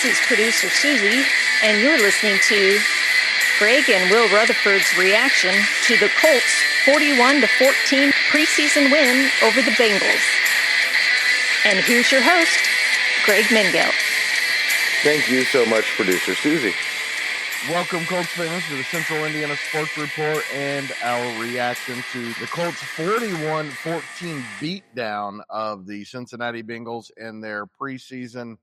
This is producer Susie, and you're listening to Greg and Will Retherford's reaction to the Colts' 41-14 preseason win over the Bengals. And here's your host, Greg Mengelt. Thank you so much, producer Susie. Welcome, Colts fans, to the Central Indiana Sports Report and our reaction to the Colts' 41-14 beatdown of the Cincinnati Bengals in their preseason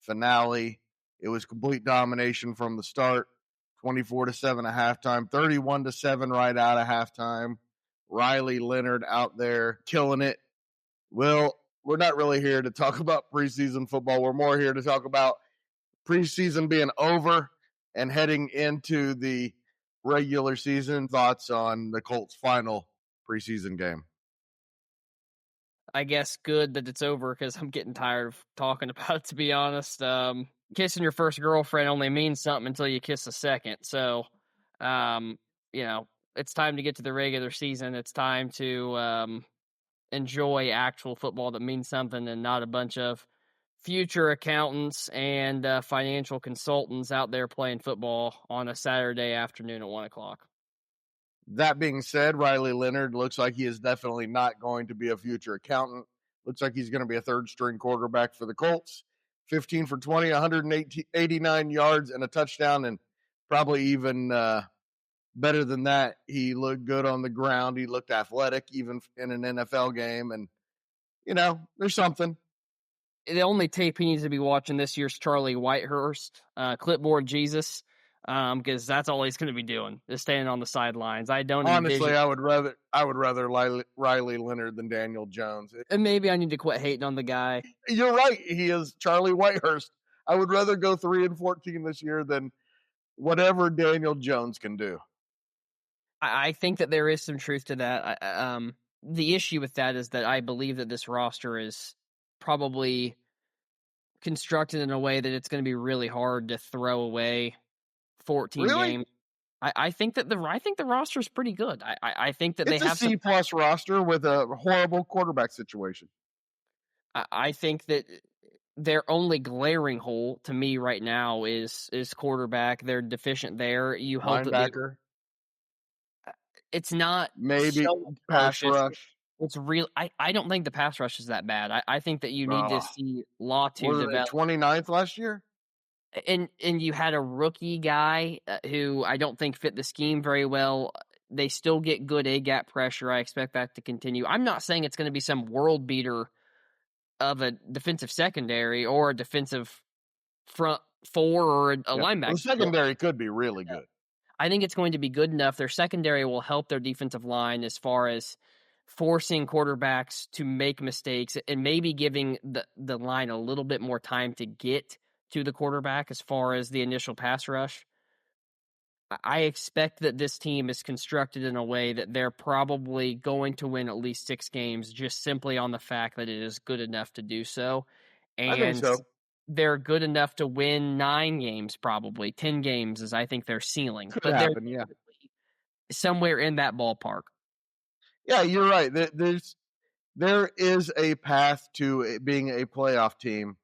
finale. It was complete domination from the start, 24-7 at halftime, 31-7 right out of halftime. Riley Leonard out there killing it. Well, we're not really here to talk about preseason football. We're more here to talk about preseason being over and heading into the regular season. Thoughts on the Colts' final preseason game? I guess good that it's over because I'm getting tired of talking about it, to be honest. Kissing your first girlfriend only means something until you kiss a second. So, it's time to get to the regular season. It's time to enjoy actual football that means something and not a bunch of future accountants and financial consultants out there playing football on a Saturday afternoon at 1 o'clock. That being said, Riley Leonard looks like he is definitely not going to be a future accountant. Looks like he's going to be a third-string quarterback for the Colts. 15 for 20, 189 yards and a touchdown, and probably even better than that. He looked good on the ground. He looked athletic, even in an NFL game, and, there's something. The only tape he needs to be watching this year's Charlie Whitehurst, Clipboard Jesus, because that's all he's going to be doing, is standing on the sidelines. I would rather Riley Leonard than Daniel Jones. And maybe I need to quit hating on the guy. You're right. He is Charlie Whitehurst. I would rather go 3-14 this year than whatever Daniel Jones can do. I think that there is some truth to that. The issue with that is that I believe that this roster is probably constructed in a way that it's going to be really hard to throw away 14 games. I think the roster is pretty good. I think that it's they have a C+ roster with a horrible quarterback situation. I think that their only glaring hole to me right now is quarterback. They're deficient there. You hope linebacker. It's not maybe so pass rush. It's real. I don't think the pass rush is that bad. I think that you need to see Latu develop. 29th last year? And you had a rookie guy who I don't think fit the scheme very well. They still get good A-gap pressure. I expect that to continue. I'm not saying it's going to be some world beater of a defensive secondary or a defensive front four or a linebacker. The secondary could be really good. I think it's going to be good enough. Their secondary will help their defensive line as far as forcing quarterbacks to make mistakes and maybe giving the line a little bit more time to get to the quarterback as far as the initial pass rush. I expect that this team is constructed in a way that they're probably going to win at least 6 games just simply on the fact that it is good enough to do so. And I think so. They're good enough to win 9 games, probably. 10 games is, I think, their ceiling. Could happen, yeah. Somewhere in that ballpark. Yeah, you're right. There is a path to being a playoff team.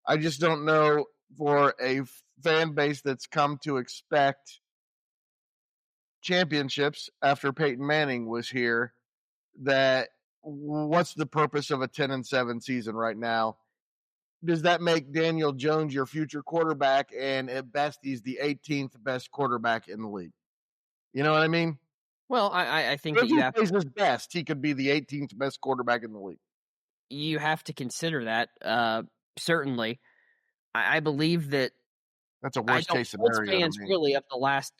I just don't know, for a fan base that's come to expect championships after Peyton Manning was here, that what's the purpose of a 10-7 season right now? Does that make Daniel Jones your future quarterback, and at best he's the 18th best quarterback in the league? You know what I mean? Well, I think that if he plays his best, he could be the 18th best quarterback in the league. You have to consider that, certainly. I believe that's a worst-case scenario. Fans really of the last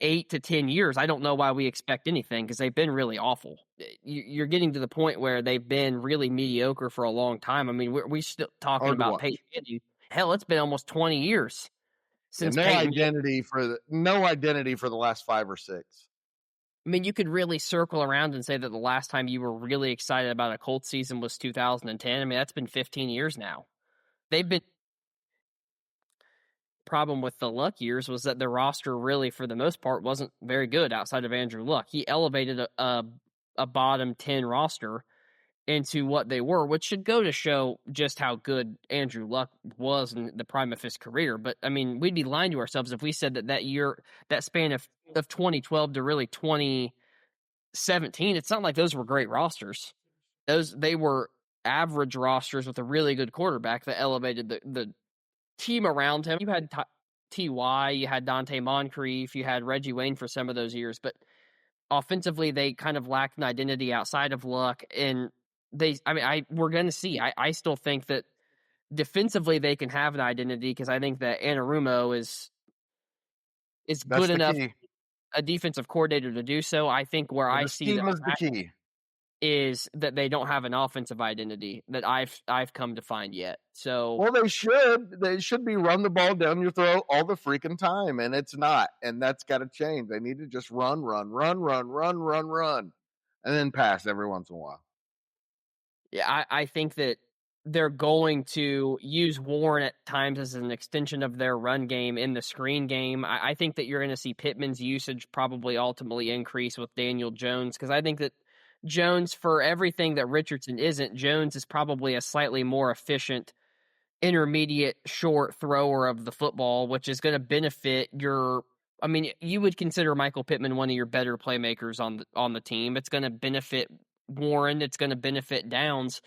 8 to 10 years, I don't know why we expect anything because they've been really awful. You're getting to the point where they've been really mediocre for a long time. I mean, we're still talking about Peyton Manning. Hell, it's been almost 20 years since no identity for the last 5 or 6. I mean, you could really circle around and say that the last time you were really excited about a Colts season was 2010. I mean, that's been 15 years now. Problem with the Luck years was that the roster really, for the most part, wasn't very good outside of Andrew Luck. He elevated a bottom 10 roster, into what they were, which should go to show just how good Andrew Luck was in the prime of his career. But I mean, we'd be lying to ourselves if we said that year, that span of 2012 to really 2017, it's not like those were great rosters. They were average rosters with a really good quarterback that elevated the team around him. You had T.Y., you had Dante Moncrief, you had Reggie Wayne for some of those years, but offensively they kind of lacked an identity outside of Luck. And we're going to see. I still think that defensively they can have an identity because I think that Anarumo is good enough a defensive coordinator to do so. I think where I see the key is that they don't have an offensive identity that I've come to find yet. So well, they should be run the ball down your throat all the freaking time, and it's not, and that's got to change. They need to just run, and then pass every once in a while. Yeah, I think that they're going to use Warren at times as an extension of their run game in the screen game. I think that you're going to see Pittman's usage probably ultimately increase with Daniel Jones, because I think that Jones, for everything that Richardson isn't, Jones is probably a slightly more efficient intermediate short thrower of the football, which is going to benefit you would consider Michael Pittman one of your better playmakers on the team. It's going to benefit Warren. It's going to benefit Downs.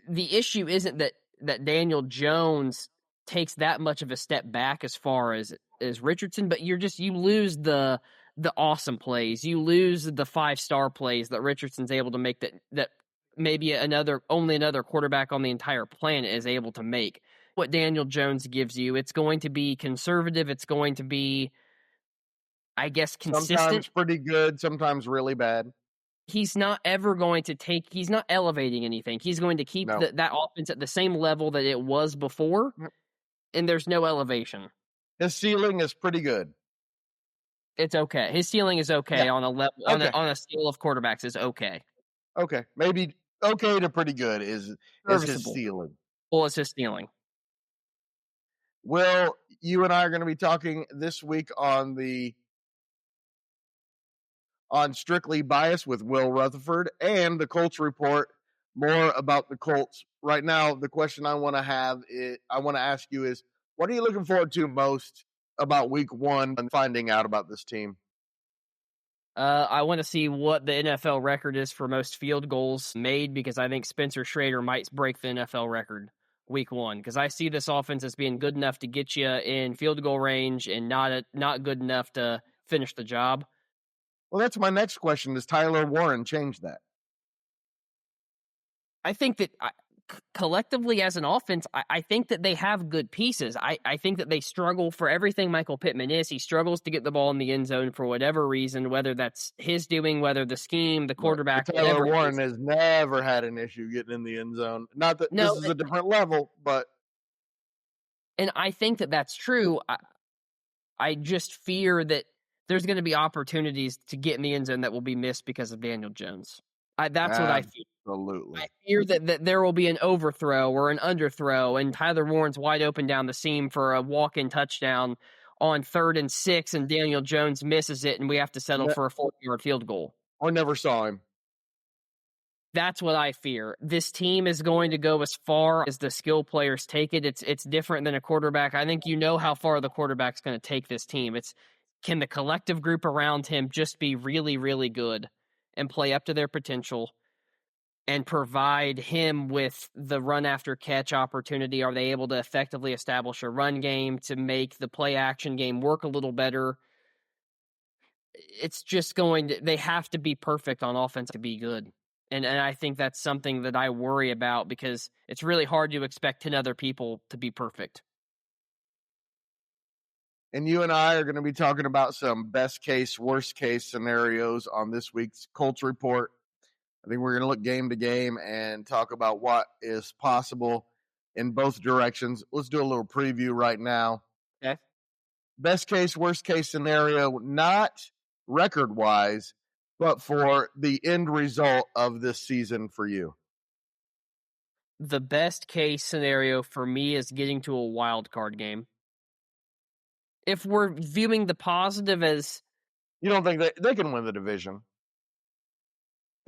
The issue isn't that Daniel Jones takes that much of a step back as far as Richardson, but you lose the awesome plays. You lose the 5-star plays that Richardson's able to make that maybe only another quarterback on the entire planet is able to make. What Daniel Jones gives you, it's going to be conservative. It's going to be, I guess, consistent. Sometimes pretty good, sometimes really bad. He's not ever going to he's not elevating anything. He's going to keep that offense at the same level that it was before, and there's no elevation. His ceiling is pretty good. It's okay. His ceiling is okay on a level on a scale of quarterbacks is okay. Okay, maybe okay to pretty good is his ceiling. Well, it's his ceiling. Well, you and I are going to be talking this week on Strictly Biased with Will Retherford and the Colts Report, more about the Colts. Right now, the question I want to ask you is, what are you looking forward to most about week 1 and finding out about this team? I want to see what the NFL record is for most field goals made, because I think Spencer Schrader might break the NFL record week 1, because I see this offense as being good enough to get you in field goal range and not good enough to finish the job. Well, that's my next question. Does Tyler Warren change that? I think that collectively as an offense, I think that they have good pieces. I think that they struggle for everything Michael Pittman is. He struggles to get the ball in the end zone for whatever reason, whether that's his doing, whether the scheme, the quarterback. Tyler Warren has never had an issue getting in the end zone. Not that this is a different level, but. And I think that that's true. I just fear that there's going to be opportunities to get in the end zone that will be missed because of Daniel Jones. That's what I fear. Absolutely. I fear that there will be an overthrow or an underthrow, and Tyler Warren's wide open down the seam for a walk-in touchdown on 3rd and 6, and Daniel Jones misses it, and we have to settle for a 40-yard field goal. I never saw him. That's what I fear. This team is going to go as far as the skill players take it. It's different than a quarterback. I think you know how far the quarterback's going to take this team. Can the collective group around him just be really, really good and play up to their potential and provide him with the run after catch opportunity? Are they able to effectively establish a run game to make the play action game work a little better? It's just they have to be perfect on offense to be good. And I think that's something that I worry about, because it's really hard to expect 10 other people to be perfect. And you and I are going to be talking about some best case, worst case scenarios on this week's Colts Report. I think we're going to look game to game and talk about what is possible in both directions. Let's do a little preview right now. Okay. Best case, worst case scenario, not record-wise, but for the end result of this season for you. The best case scenario for me is getting to a wild card game. If we're viewing the positive as... You don't think they can win the division?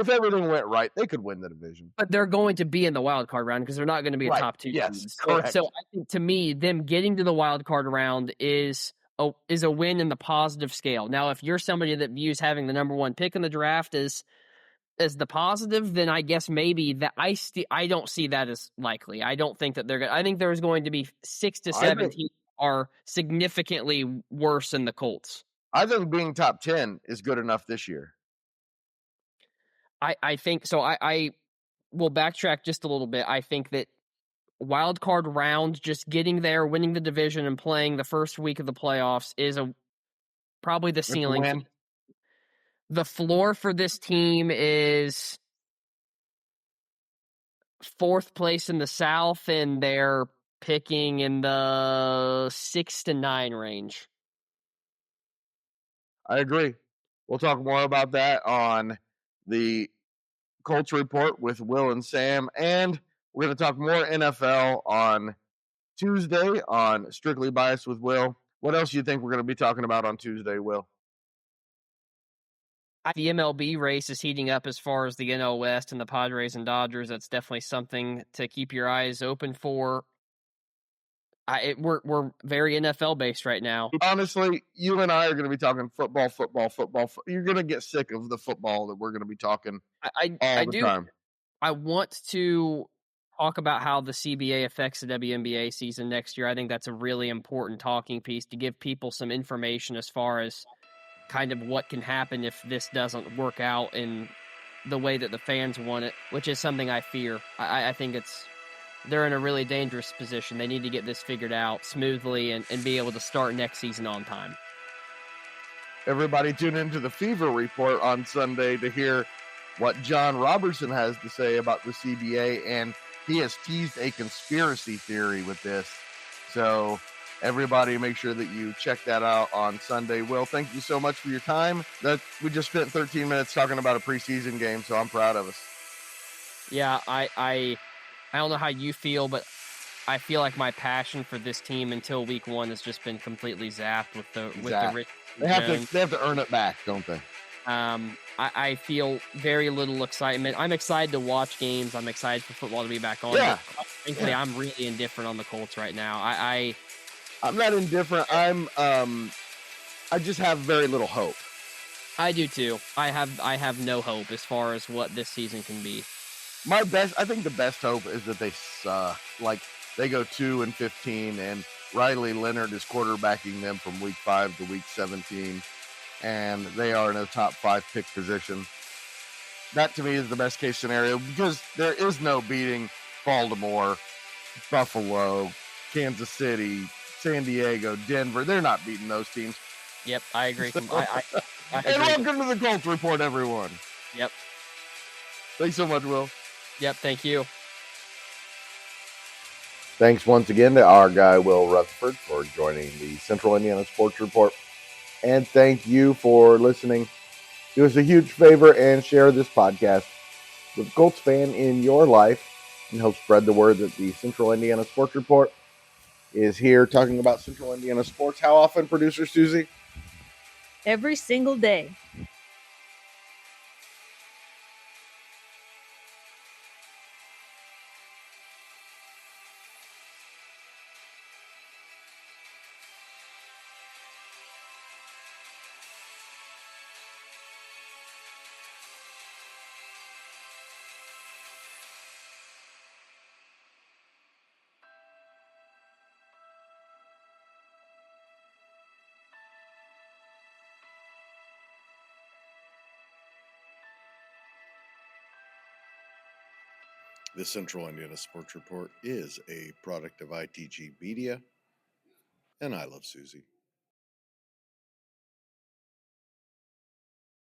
if everything went right, they could win the division. But they're going to be in the wild card round because they're not going to be a Right. top 2 Yes, seed. correct. So I think, to me, them getting to the wild card round is a win in the positive scale. Now, if you're somebody that views having the number 1 pick in the draft as the positive, then I guess maybe that I don't see that as likely. I don't think that they're going. I think there's going to be 6 to 7 teams are significantly worse than the Colts. I think being top 10 is good enough this year. I think so. I will backtrack just a little bit. I think that wild card round, just getting there, winning the division, and playing the first week of the playoffs is probably the ceiling. Win. The floor for this team is 4th place in the South, and they're picking in the 6 to 9 range. I agree. We'll talk more about that on the Colts Report with Will and Sam, and we're going to talk more NFL on Tuesday on Strictly Biased with Will. What else do you think we're going to be talking about on Tuesday, Will? The MLB race is heating up as far as the NL West and the Padres and Dodgers. That's definitely something to keep your eyes open for. We're very NFL based right now. Honestly, you and I are going to be talking football. You're going to get sick of the football that we're going to be talking all the time. I want to talk about how the CBA affects the WNBA season next year. I think that's a really important talking piece to give people some information as far as kind of what can happen if this doesn't work out in the way that the fans want it, which is something I fear. I think they're in a really dangerous position. They need to get this figured out smoothly and be able to start next season on time. Everybody tune into the Fever Report on Sunday to hear what John Robertson has to say about the CBA, and he has teased a conspiracy theory with this. So everybody make sure that you check that out on Sunday. Will, thank you so much for your time. We just spent 13 minutes talking about a preseason game, so I'm proud of us. Yeah, I don't know how you feel, but I feel like my passion for this team until week 1 has just been completely zapped with the Rich. They have to earn it back, don't they? I feel very little excitement. I'm excited to watch games. I'm excited for football to be back on. Yeah. But frankly, I'm really indifferent on the Colts right now. I'm not indifferent. I just have very little hope. I do too. I have no hope as far as what this season can be. I think the best hope is that they suck. Like, they go 2-15, and Riley Leonard is quarterbacking them from week 5 to week 17, and they are in a top 5 pick position. That, to me, is the best case scenario, because there is no beating Baltimore, Buffalo, Kansas City, San Diego, Denver. They're not beating those teams. Yep, I agree. And welcome to the Colts Report, everyone. Yep. Thanks so much, Will. Yep, thank you. Thanks once again to our guy, Will Retherford, for joining the Central Indiana Sports Report. And thank you for listening. Do us a huge favor and share this podcast with a Colts fan in your life, and help spread the word that the Central Indiana Sports Report is here talking about Central Indiana sports. How often, producer Susie? Every single day. The Central Indiana Sports Report is a product of ITG Media, and I love Susie.